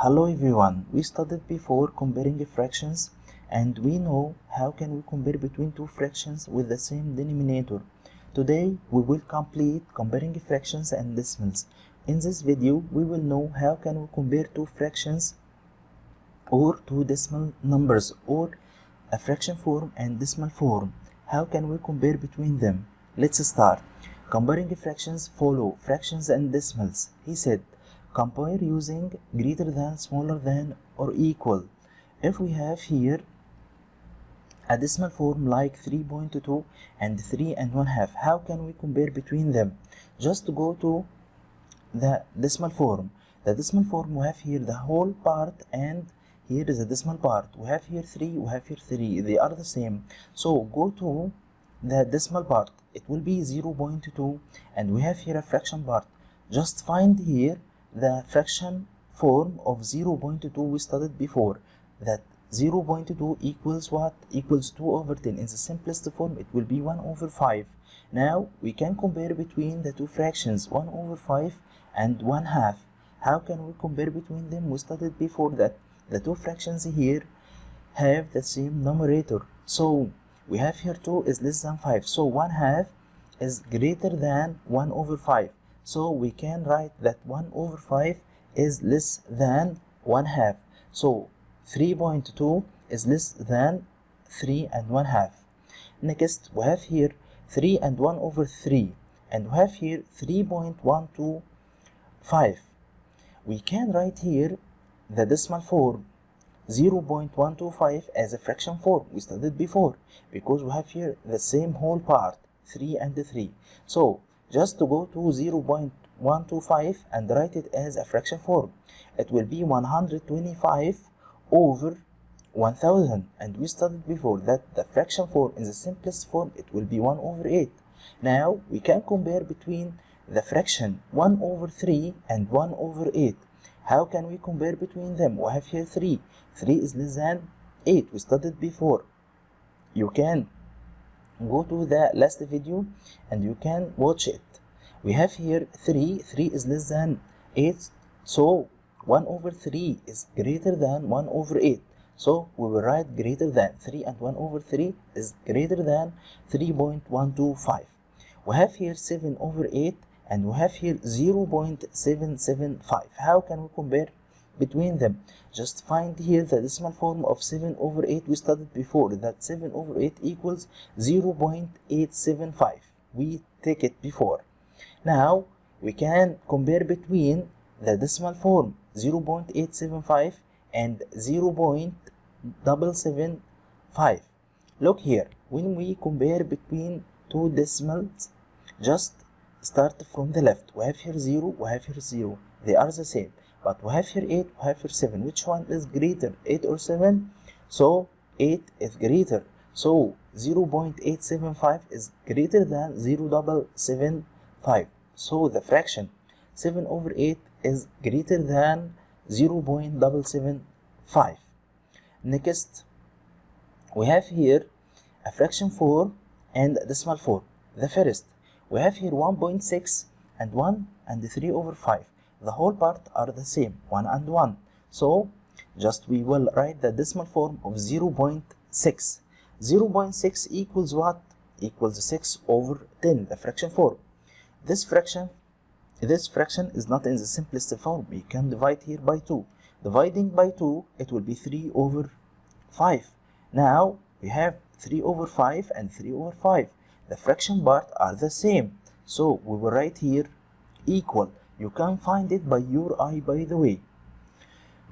Hello everyone, we studied before comparing fractions and we know how can we compare between two fractions with the same denominator. Today we will complete comparing fractions and decimals. In this video we will know how can we compare two fractions or two decimal numbers or a fraction form and decimal form. How can we compare between them? Let's start. Comparing fractions follow fractions and decimals. He said compare using greater than, smaller than, or equal. If we have here a decimal form like 3.2 and 3 and 1/2, how can we compare between them? Just go to the decimal form. The decimal form we have here the whole part and here is the decimal part. We have here 3, we have here 3. They are the same. So go to the decimal part. It will be 0.2 and we have here a fraction part. Just find here the fraction form of 0.2 we studied before. That 0.2 equals what? Equals 2 over 10. In the simplest form it will be 1 over 5. Now we can compare between the two fractions 1 over 5 and 1/2. How can we compare between them? We studied before that the two fractions here have the same numerator. So we have here 2 is less than 5. So 1/2 is greater than 1 over 5. So we can write that 1 over 5 is less than 1/2. So 3.2 is less than 3 and 1/2. Next we have here 3 and 1 over 3 and we have here 3.125. We can write here the decimal form 0.125 as a fraction form we studied before because we have here the same whole part 3 and 3. So just to go to 0.125 and write it as a fraction form, it will be 125 over 1000, and we studied before that the fraction form in the simplest form it will be 1 over 8. Now we can compare between the fraction 1 over 3 and 1 over 8. How can we compare between them? We have here 3. 3 is less than 8. We studied before. You can go to the last video and you can watch it. We have here 3. 3 is less than 8. So 1 over 3 is greater than 1 over 8. So we will write greater than 3 and 1 over 3 is greater than 3.125. We have here 7 over 8 and we have here 0.775. How can we compare between them? Just find here the decimal form of 7 over 8 we studied before. That 7 over 8 equals 0.875. We take it before. Now we can compare between the decimal form 0.875 and 0.775. Look here, when we compare between two decimals, just start from the left. We have here 0, we have here 0. They are the same. But we have here 8, we have here 7. Which one is greater, 8 or 7? So 8 is greater. So 0.875 is greater than 0.775. So the fraction 7 over 8 is greater than 0.775. Next, we have here a fraction form and a decimal form. The first, we have here 1.6 and 1 and 3 over 5. The whole part are the same, 1 and 1. So just we will write the decimal form of 0.6. 0.6 equals what? Equals 6 over 10, the fraction form. This fraction is not in the simplest form. We can divide here by 2. Dividing by 2, it will be 3 over 5. Now we have 3 over 5 and 3 over 5. The fraction part are the same. So we will write here equal. You can find it by your eye, by the way.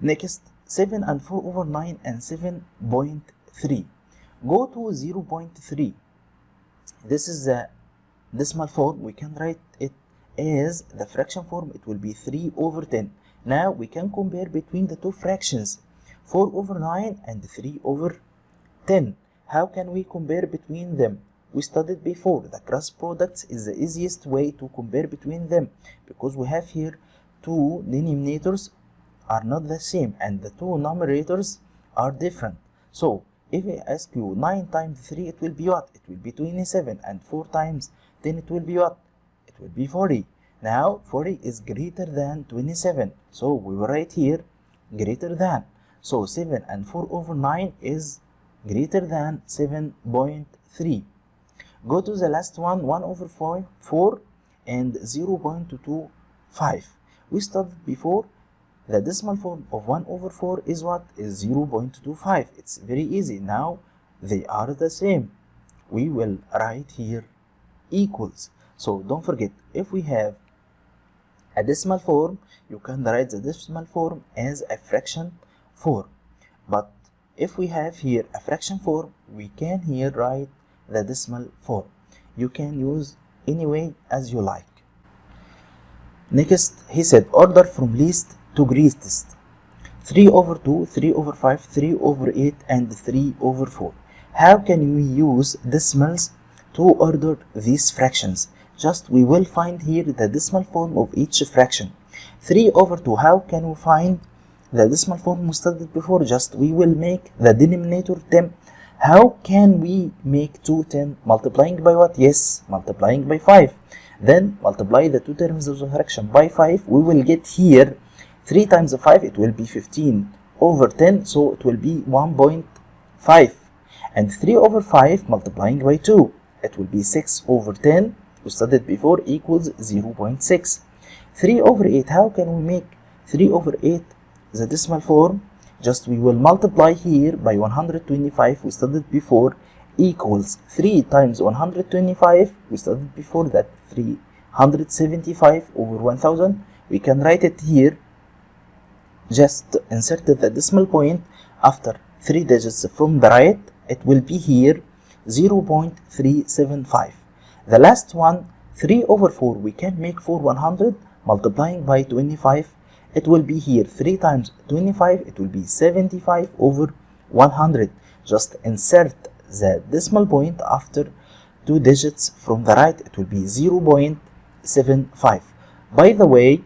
Next, 7 and 4 over 9 and 7.3. Go to 0.3. This is the decimal form. We can write it as the fraction form. It will be 3 over 10. Now we can compare between the two fractions 4 over 9 and 3 over 10. How can we compare between them? We studied before the cross products is the easiest way to compare between them because we have here two denominators are not the same and the two numerators are different. So if I ask you 9 times 3 it will be what? It will be 27, and 4 times 10 it will be what? It will be 40. Now 40 is greater than 27. So we will write here greater than. So 7 and 4 over 9 is greater than 7.3. Go to the last one, 1 over 4 and 0.25. We studied before the decimal form of 1 over 4 is what? Is 0.25. It's very easy. Now they are the same. We will write here equals. So don't forget, if we have a decimal form, you can write the decimal form as a fraction form. But if we have here a fraction form, we can here write the decimal form. You can use any way as you like. Next, he said order from least to greatest. 3 over 2, 3 over 5, 3 over 8 and 3 over 4. How can we use decimals to order these fractions? Just we will find here the decimal form of each fraction. 3 over 2, how can we find the decimal form we studied before? Just we will make the denominator 10. How can we make 2 10? Multiplying by what? Yes, multiplying by 5. Then multiply the two terms of the fraction by 5. We will get here 3 times 5, it will be 15 over 10, so it will be 1.5. And 3 over 5 multiplying by 2, it will be 6 over 10, we studied before, equals 0.6. 3 over 8, how can we make 3 over 8 the decimal form? Just we will multiply here by 125, we studied before, equals 3 times 125, we studied before that, 375 over 1000. We can write it here. Just insert the decimal point after 3 digits from the right. It will be here 0.375. The last one, 3 over 4, we can make 4 100, multiplying by 25. It will be here 3 times 25, it will be 75 over 100. Just insert the decimal point after 2 digits from the right, it will be 0.75. By the way,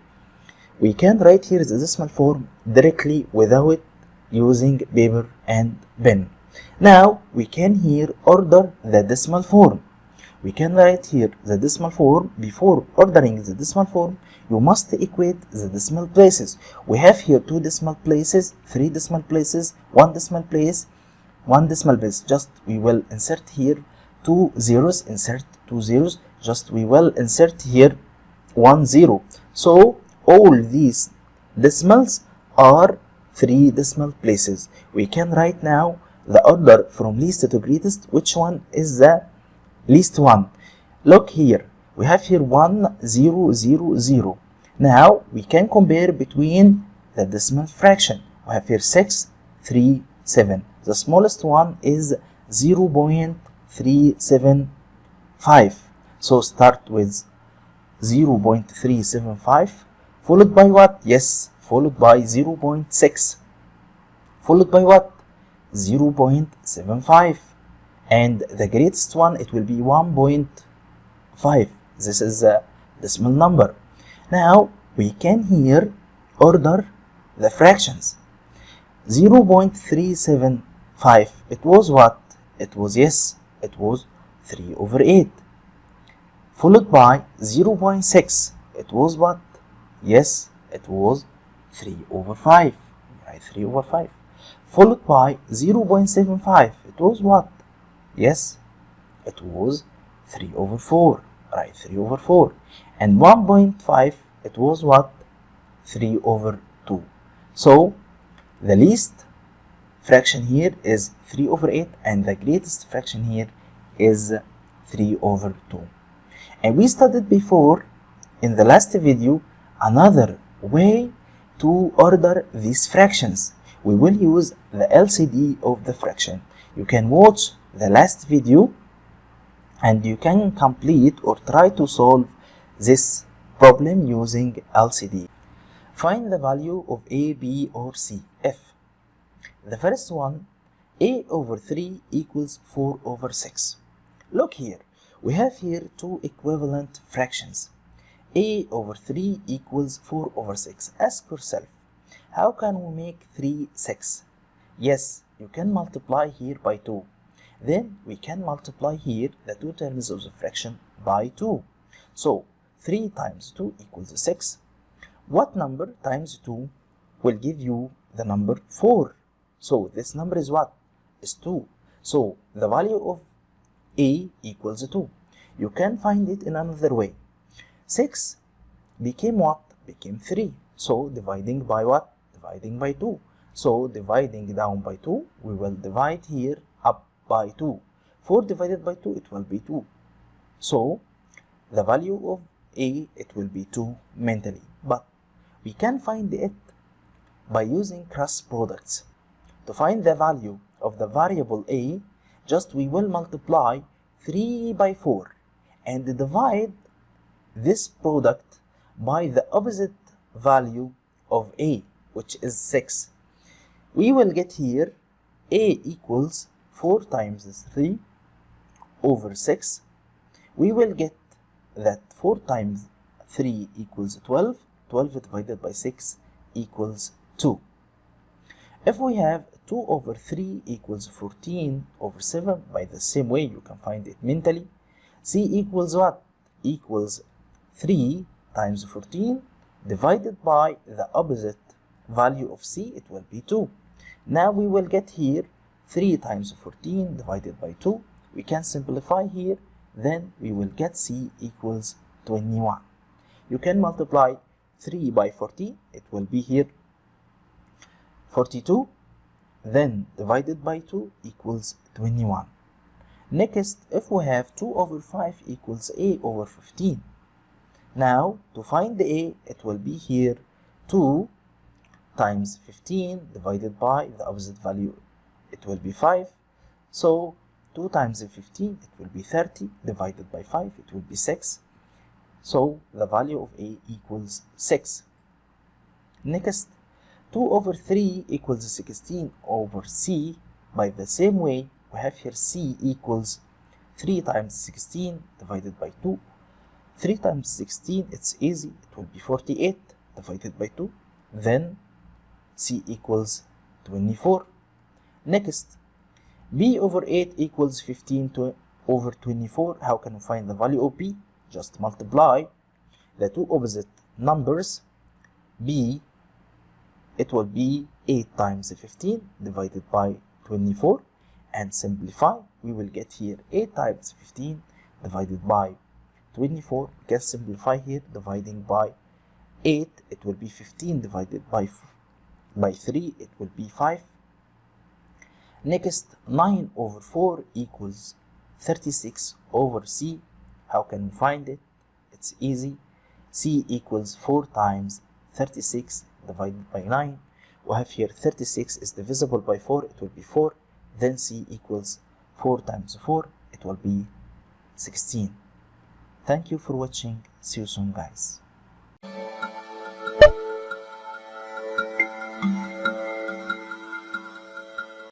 we can write here the decimal form directly without using paper and pen. Now we can here order the decimal form. We can write here the decimal form. Before ordering the decimal form, you must equate the decimal places. We have here 2 decimal places, 3 decimal places, 1 decimal place, 1 decimal place. Just we will insert here 2 zeros, insert 2 zeros. Just we will insert here 1 0. So all these decimals are 3 decimal places. We can write now the order from least to greatest. Which one is the least one? Look here, we have here 1 0 0 0. Now we can compare between the decimal fraction. We have here 6 3 7. The smallest one is 0.375. So start with 0.375, followed by what? Yes, followed by 0.6, followed by what? 0.75, and the greatest one, it will be 1.5. This is the decimal number. Now we can here order the fractions. 0.375, it was what? It was, yes, it was 3 over 8. Followed by 0.6, it was what? Yes, it was 3 over 5. Right, 3 over 5. Followed by 0.75, it was what? Yes, it was 3 over 4. Right, 3 over 4. And 1.5, it was what? 3 over 2. So the least fraction here is 3 over 8 and the greatest fraction here is 3 over 2. And we studied before in the last video another way to order these fractions. We will use the LCD of the fraction. You can watch the last video and you can complete or try to solve this problem using LCD. Find the value of A, B or C, F. The first one, A over 3 equals 4 over 6. Look here, we have here 2 equivalent fractions. A over 3 equals 4 over 6. Ask yourself, how can we make 3 6? Yes, you can multiply here by 2. Then we can multiply here the 2 terms of the fraction by 2. So 3 times 2 equals 6. What number times 2 will give you the number 4. So this number is what? Is 2. So the value of A equals 2. You can find it in another way. 6 became what? Became 3. So dividing by what? Dividing by 2. So dividing down by 2, we will divide here up by 2. 4 divided by 2, it will be 2. So the value of A, it will be 2 mentally. But we can find it by using cross products. To find the value of the variable A, just we will multiply 3 by 4 and divide this product by the opposite value of A, which is 6. We will get here A equals 4 times 3 over 6. We will get that 4 times 3 equals 12. 12 divided by 6 equals 2. If we have 2 over 3 equals 14 over 7, by the same way you can find it mentally. C equals what? Equals 3 times 14 divided by the opposite value of C, it will be 2. Now we will get here 3 times 14 divided by 2. We can simplify here, then we will get C equals 21. You can multiply 3 by 14, it will be here 42, then divided by 2 equals 21. Next, if we have 2 over 5 equals A over 15. Now, to find the A, it will be here 2 times 15 divided by the opposite value, it will be 5. So, 2 times 15, it will be 30, divided by 5, it will be 6. So, the value of A equals 6. Next, 2 over 3 equals 16 over C. By the same way, we have here C equals 3 times 16 divided by 2. 3 times 16, it's easy, it will be 48 divided by 2. Then C equals 24. Next, B over 8 equals 15 over 24. How can we find the value of B? Just multiply the two opposite numbers. B, it will be 8 times 15 divided by 24, and simplify. We will get here 8 times 15 divided by 24. We can simplify here, dividing by 8, it will be 15 divided by 3, it will be 5. Next, 9 over 4 equals 36 over C. How can we find it? It's easy. C equals 4 times 36 divided by 9. We have here 36 is divisible by 4, it will be 4. Then C equals 4 times 4, it will be 16. Thank you for watching. See you soon, guys.